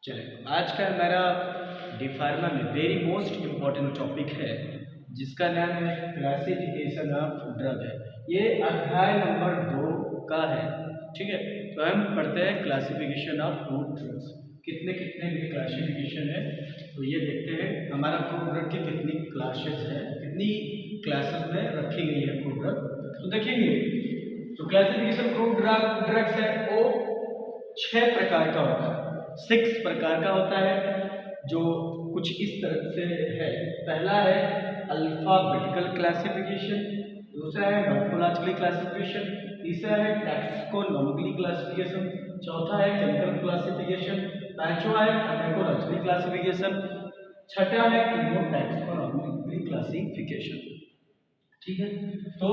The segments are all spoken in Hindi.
चलिए, आज का हमारा डी फार्मा में वेरी मोस्ट इम्पॉर्टेंट टॉपिक है जिसका नाम है क्लासिफिकेशन ऑफ ड्रग है। ये अध्याय नंबर 2 का है। ठीक है, तो हम पढ़ते हैं क्लासिफिकेशन ऑफ फूड ड्रग्स। कितने कितने भी क्लासिफिकेशन है तो ये देखते हैं हमारा फूड ड्रग की कितनी क्लासेस है, कितनी क्लासेस में रखी गई है फूड ड्रग। तो देखेंगे तो क्लासिफिकेशन फूड ड्रग्स है वो 6 प्रकार का होता है, 6 प्रकार का होता है जो कुछ इस तरह से है। पहला है अल्फाबेटिकल क्लासिफिकेशन, दूसरा है मॉर्फोलॉजिकल क्लासिफिकेशन, तीसरा है टैक्सोनॉमिकल क्लासिफिकेशन, चौथा है केमिकल क्लासिफिकेशन, पांचवा है फार्माकोलॉजिकल क्लासिफिकेशन, छठा है कीमोटैक्सोनॉमिकल क्लासिफिकेशन। ठीक है, तो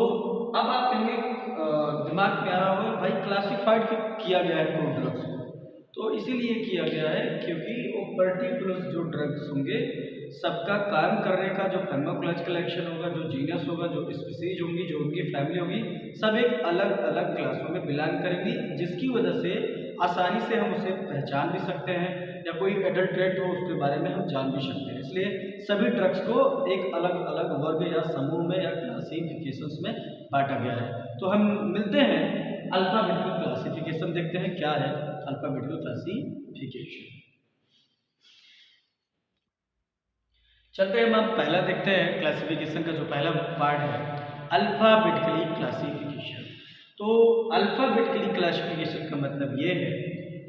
अब आप कहेंगे दिमाग में आ रहा होगा भाई क्लासिफाइड किया गया है फूड ड्रग्स को, तो इसीलिए किया गया है क्योंकि वो पर्टिकुलर जो ड्रग्स होंगे सबका काम करने का जो फार्माकोलॉजिकल एक्शन होगा, जो जीनस होगा, जो स्पीसीज होंगी, जो उनकी फैमिली होगी, सब एक अलग अलग क्लासों में बिलोंग करेंगी, जिसकी वजह से आसानी से हम उसे पहचान भी सकते हैं या कोई एडल्ट्रेट हो उसके बारे में हम जान भी सकते हैं। इसलिए सभी ड्रग्स को एक अलग अलग वर्ग या समूह में या क्लासिफिकेशंस में बांटा गया है। तो हम मिलते हैं अल्फाबेटिकल क्लासिफिकेशन, देखते हैं क्या है अल्फाबेटिकल क्लासिफिकेशन। चलते हैं हम पहला देखते हैं क्लासिफिकेशन का जो पहला पार्ट है अल्फाबेटिकली क्लासिफिकेशन। तो अल्फाबेटिकली क्लासिफिकेशन का मतलब ये है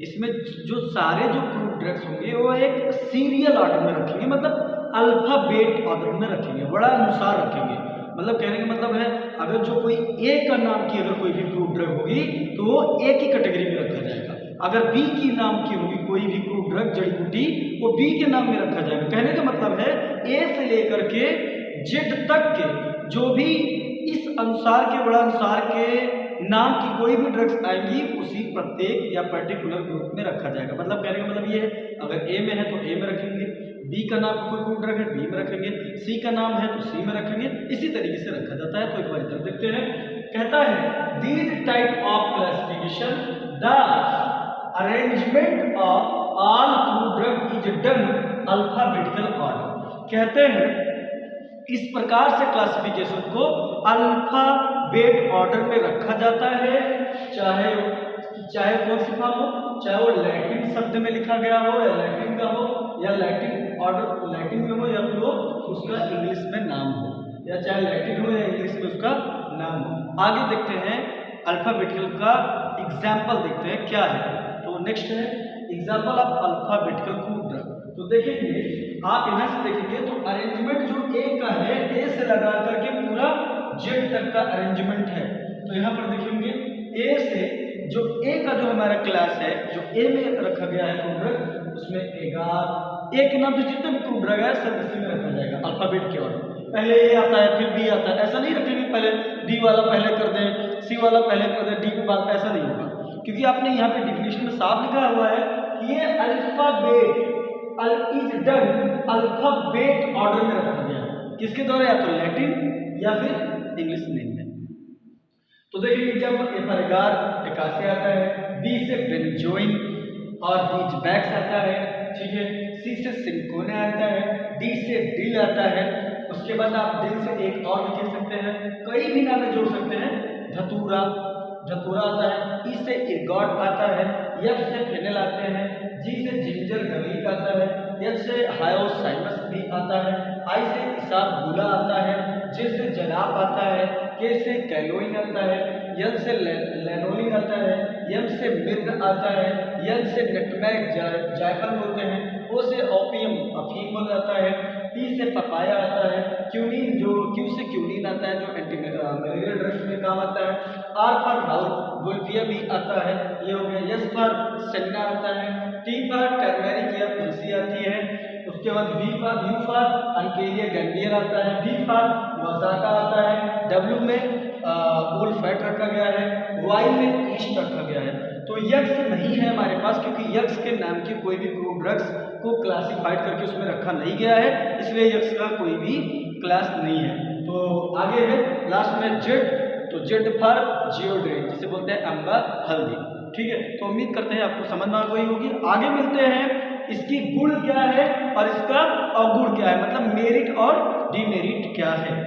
इसमें जो सारे जो फ्रूट ड्रग्स होंगे वो एक सीरियल ऑर्डर में रखेंगे, मतलब अल्फाबेट ऑर्डर में रखेंगे, बड़ा अनुसार रखेंगे। मतलब कहने का मतलब है अगर जो कोई ए का नाम की अगर कोई भी फ्रूट ड्रग होगी तो वो ए की कैटेगरी में रखा जाएगा। अगर बी की नाम की होगी कोई भी फ्रूट ड्रग जड़ी बूटी वो बी के नाम में रखा जाएगा। कहने का मतलब है ए से लेकर के जेड तक के जो भी इस अनुसार के बड़ा अनुसार के नाम की कोई भी ड्रग्स आएंगी उसी प्रत्येक या पर्टिकुलर ग्रुप में रखा जाएगा। मतलब कहने का मतलब ये है अगर ए में है तो ए में रखेंगे, बी का नाम कोई ड्रग है बी में रखेंगे, सी का नाम है तो सी में रखेंगे, इसी तरीके से रखा जाता है। तो एक बार इधर देखते हैं, कहता है these type of classification the arrangement of all food drug is done alphabetical order. कहते हैं इस प्रकार से क्लासिफिकेशन को अल्फाबेट ऑर्डर में रखा जाता है, चाहे कौन सी फॉर्म हो, चाहे वो लैटिन शब्द में लिखा गया हो या लैटिन का हो या लैटिन ऑर्डर लैटिन में हो या फिर वो उसका इंग्लिश में नाम हो, या चाहे लैटिन हो या इंग्लिश में उसका नाम हो। आगे देखते हैं अल्फाबेटिकल का एग्जाम्पल देखते हैं क्या है। तो नेक्स्ट है example of alphabetical food drug. तो देखेंगे आप यहाँ से देखेंगे तो अरेंजमेंट जो ए का है ए से लगा करके पूरा जेड तक का अरेंजमेंट है। तो यहाँ पर देखेंगे ए से जो ए का जो हमारा क्लास है जो ए में रखा गया है फूड ड्रग उसमें ए के नाम से जितने भी फूड ड्रग है सब इसी में रखा जाएगा अल्फाबेट के ऑर्डर। पहले ए आता है फिर बी आता है, ऐसा नहीं रखेंगे पहले डी वाला पहले कर दें सी वाला पहले कर दें डी के बाद, ऐसा नहीं होगा क्योंकि आपने यहाँ पे डिफिनेशन में साफ लिखा हुआ है कि ये alphabet is done alphabet order में रखा गया है। किसके द्वारा, या तो लैटिन या फिर इंग्लिश नेम में। तो देखिए जब ए फॉर एगार एकासे आता है, बी से बेंजोइन और बीच बैक्स आता है, ठीक है, सी से सिंकोने आता है, डी से डिल आता है, उसके बाद आप डिल से एक और भी कह सकते हैं, कई भी नाम जोड़ सकते हैं, धतूरा आता है, ई से इर्गॉट आता है, एफ से फेनल आते हैं, जी से जिंजर गर्लिक आता है, एच से हायोसाइनस भी आता है, आई से इसाबगुला आता है, जे से जनाब आता है, के से कैलोइन आता है, एल से लेनोलिन आता है, एम से मिर्ग आता है, एल से नटमैग जायफल बोलते हैं, ओ से ओपियम अफीम हो जाता है, पी से पपाया आता है, क्यू से क्यूनिन आता है जो एंटी मलेरियल ड्रग्स में काम आता है, आर फॉर गुल्फिया भी आता है, ये हो गया, एस फॉर सेन्ना आता है, टी फॉर टर्मेरिक या तुलसी आती है, उसके बाद यू फॉर अंकेरिया गैम्बियर आता है, बी फॉर वसाका आता है, डब्ल्यू में ओल फैट रखा गया है, वाई में ईस्ट रखा गया है। तो यक्स नहीं है हमारे पास क्योंकि यक्स के नाम की कोई भी फ्रूट ड्रग्स को क्लासिफाइड करके उसमें रखा नहीं गया है, इसलिए यक्स का कोई भी क्लास नहीं है। तो आगे है लास्ट में जेड, तो जेड फॉर जियोड्रेट जिसे बोलते हैं अम्बा हल्दी। ठीक है, तो उम्मीद करते हैं आपको समझ में आ गई होगी। आगे मिलते हैं, इसकी गुण क्या है और इसका अवगुण क्या है, मतलब मेरिट और डिमेरिट क्या है।